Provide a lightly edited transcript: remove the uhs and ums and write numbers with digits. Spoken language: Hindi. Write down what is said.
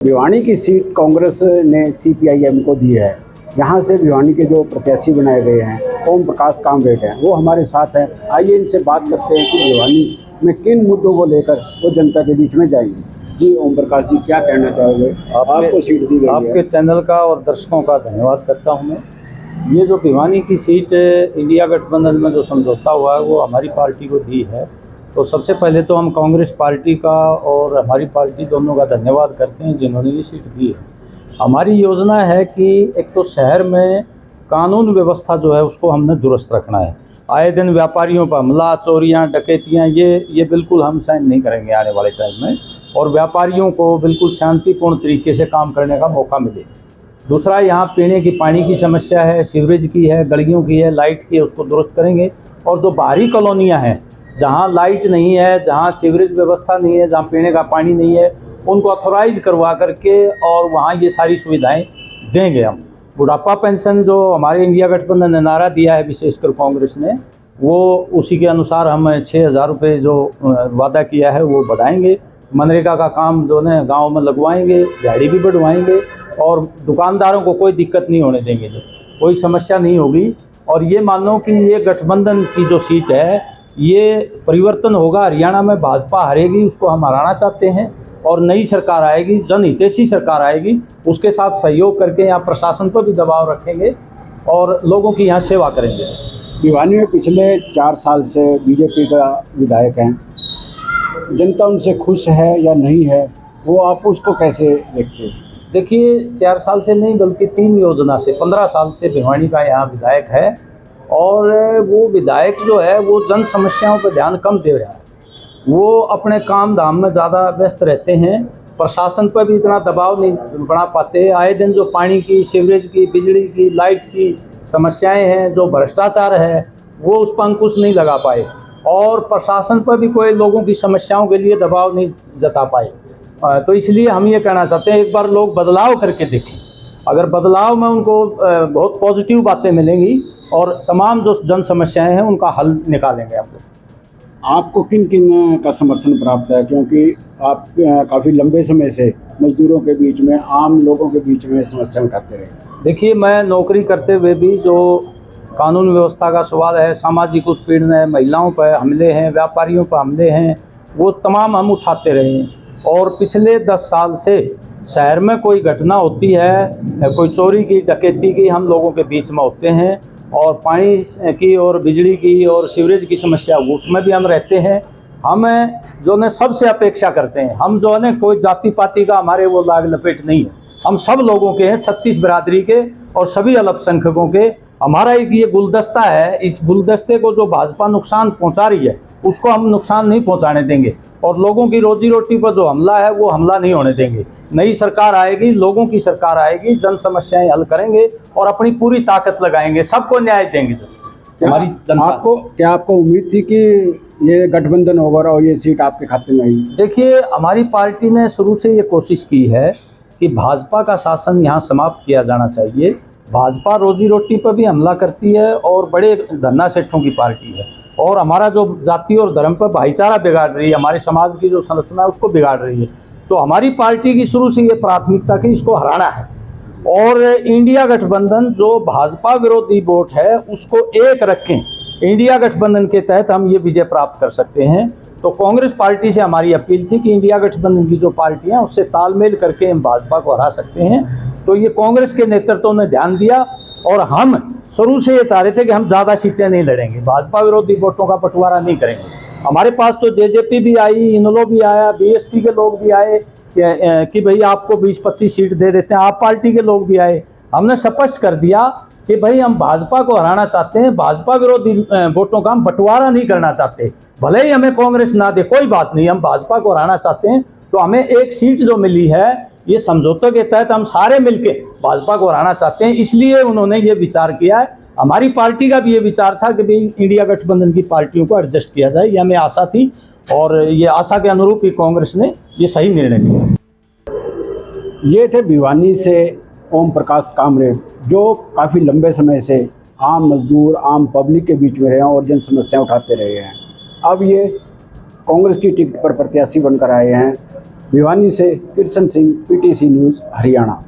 भिवानी की सीट कांग्रेस ने सीपीआईएम को दी है। यहाँ से भिवानी के जो प्रत्याशी बनाए गए हैं ओम प्रकाश कामरेड हैं, वो हमारे साथ हैं। आइए इनसे बात करते हैं कि भिवानी में किन मुद्दों को लेकर वो जनता के बीच में जाएंगे। जी ओम प्रकाश जी, क्या कहना चाहोगे? आपको सीट दी गई है। आपके चैनल का और दर्शकों का धन्यवाद करता हूँ मैं। ये जो भिवानी की सीट इंडिया गठबंधन में जो समझौता हुआ है वो हमारी पार्टी को दी है। तो सबसे पहले तो हम कांग्रेस पार्टी का और हमारी पार्टी दोनों का धन्यवाद करते हैं जिन्होंने ये सीट दी है। हमारी योजना है कि एक तो शहर में कानून व्यवस्था जो है उसको हमने दुरुस्त रखना है। आए दिन व्यापारियों पर हमला, चोरियां, डकैतियां, ये बिल्कुल हम सहन नहीं करेंगे आने वाले टाइम में। और व्यापारियों को बिल्कुल शांतिपूर्ण तरीके से काम करने का मौका मिले। दूसरा, यहाँ पीने की पानी की समस्या है, सीवरेज की है, गलियों की है, लाइट की है, उसको दुरुस्त करेंगे। और जो बाहरी कॉलोनियाँ हैं जहाँ लाइट नहीं है, जहाँ सीवरेज व्यवस्था नहीं है, जहाँ पीने का पानी नहीं है, उनको ऑथोराइज करवा करके और वहाँ ये सारी सुविधाएं देंगे हम। बुढ़ापा पेंशन जो हमारे इंडिया गठबंधन ने नारा दिया है, विशेषकर कांग्रेस ने, वो उसी के अनुसार हम 6,000 रुपये जो वादा किया है वो बढ़ाएंगे। मनरेगा का काम जो है गाँव में लगवाएंगे, दिहाड़ी भी बढ़वाएंगे और दुकानदारों को कोई दिक्कत नहीं होने देंगे, जो कोई समस्या नहीं होगी। और ये मानो कि ये गठबंधन की जो सीट है ये परिवर्तन होगा। हरियाणा में भाजपा हारेगी, उसको हम हराना चाहते हैं, और नई सरकार आएगी, जनहितैषी सरकार आएगी, उसके साथ सहयोग करके यहाँ प्रशासन पर भी दबाव रखेंगे और लोगों की यहाँ सेवा करेंगे। भिवानी में पिछले 4 साल से बीजेपी का विधायक हैं, जनता उनसे खुश है या नहीं है, वो आप उसको कैसे देखते हैं? देखिए, 4 साल से नहीं बल्कि 3 योजना से 15 साल से भिवानी का यहाँ विधायक है, और वो विधायक जो है वो जन समस्याओं पर ध्यान कम दे रहा है। वो अपने काम धाम में ज़्यादा व्यस्त रहते हैं, प्रशासन पर भी इतना दबाव नहीं बना पाते। आए दिन जो पानी की, सीवरेज की, बिजली की, लाइट की समस्याएं हैं, जो भ्रष्टाचार है, वो उस पर अंकुश नहीं लगा पाए, और प्रशासन पर भी कोई लोगों की समस्याओं के लिए दबाव नहीं जता पाए। तो इसलिए हम ये कहना चाहते हैं, एक बार लोग बदलाव करके देखें। अगर बदलाव में उनको बहुत पॉजिटिव बातें मिलेंगी और तमाम जो जन समस्याएं हैं उनका हल निकालेंगे हम लोग। आपको किन किन का समर्थन प्राप्त है, क्योंकि आप काफ़ी लंबे समय से मजदूरों के बीच में, आम लोगों के बीच में समस्या उठाते रहे? देखिए, मैं नौकरी करते हुए भी जो कानून व्यवस्था का सवाल है, सामाजिक उत्पीड़न है, महिलाओं पर हमले हैं, व्यापारियों पर हमले हैं, वो तमाम हम उठाते रहे हैं। और पिछले 10 साल से शहर में कोई घटना होती है, कोई चोरी की, डकैती की, हम लोगों के बीच में होते हैं। और पानी की और बिजली की और सीवरेज की समस्या, उसमें भी हम रहते हैं। हम जो ने सबसे अपेक्षा करते हैं, हम जो है कोई जाति पाति का हमारे वो लाग लपेट नहीं है, हम सब लोगों के हैं, 36 बिरादरी के और सभी अल्पसंख्यकों के। हमारा एक ये गुलदस्ता है, इस गुलदस्ते को जो भाजपा नुकसान पहुंचा रही है उसको हम नुकसान नहीं पहुंचाने देंगे, और लोगों की रोजी रोटी पर जो हमला है वो हमला नहीं होने देंगे। नई सरकार आएगी, लोगों की सरकार आएगी, जन समस्याएं हल करेंगे और अपनी पूरी ताकत लगाएंगे, सबको न्याय देंगे। हमारी क्या आपको उम्मीद थी कि ये गठबंधन होगा और ये सीट आपके खाते में आई? देखिए, हमारी पार्टी ने शुरू से ये कोशिश की है कि भाजपा का शासन यहाँ समाप्त किया जाना चाहिए। भाजपा रोजी रोटी पर भी हमला करती है और बड़े धन्ना सेठों की पार्टी है, और हमारा जो जाति और धर्म पर भाईचारा बिगाड़ रही है, हमारे समाज की जो संरचना है उसको बिगाड़ रही है। तो हमारी पार्टी की शुरू से ये प्राथमिकता की इसको हराना है, और इंडिया गठबंधन जो भाजपा विरोधी वोट है उसको एक रखें। इंडिया गठबंधन के तहत हम ये विजय प्राप्त कर सकते हैं। तो कांग्रेस पार्टी से हमारी अपील थी कि इंडिया गठबंधन की जो पार्टियां हैं उससे तालमेल करके हम भाजपा को हरा सकते हैं। तो ये कांग्रेस के नेतृत्व ने ध्यान दिया, और हम शुरू से ये चाह रहे थे कि हम ज़्यादा सीटें नहीं लड़ेंगे, भाजपा विरोधी वोटों का बंटवारा नहीं करेंगे। हमारे पास तो जेजेपी भी आई, इनलो भी आया, बीएसपी के लोग भी आए कि भाई आपको 20-25 सीट दे देते हैं, आप पार्टी के लोग भी आए। हमने स्पष्ट कर दिया कि भाई हम भाजपा को हराना चाहते हैं, भाजपा विरोधी वोटों का हम बंटवारा नहीं करना चाहते। भले ही हमें कांग्रेस ना दे, कोई बात नहीं, हम भाजपा को हराना चाहते हैं। तो हमें एक सीट जो मिली है, ये समझौते के तहत हम सारे मिलके भाजपा को हराना चाहते हैं, इसलिए उन्होंने ये विचार किया है। हमारी पार्टी का भी ये विचार था कि भाई इंडिया गठबंधन की पार्टियों को एडजस्ट किया जाए, ये हमें आशा थी, और ये आशा के अनुरूप ही कांग्रेस ने ये सही निर्णय लिया। ये थे भिवानी से ओम प्रकाश कामरेड, जो काफ़ी लंबे समय से आम मजदूर, आम पब्लिक के बीच में रहे हैं और जन समस्याएं उठाते रहे हैं। अब ये कांग्रेस की टिकट पर प्रत्याशी बनकर आए हैं। भिवानी से कृष्ण सिंह, PTC न्यूज़, हरियाणा।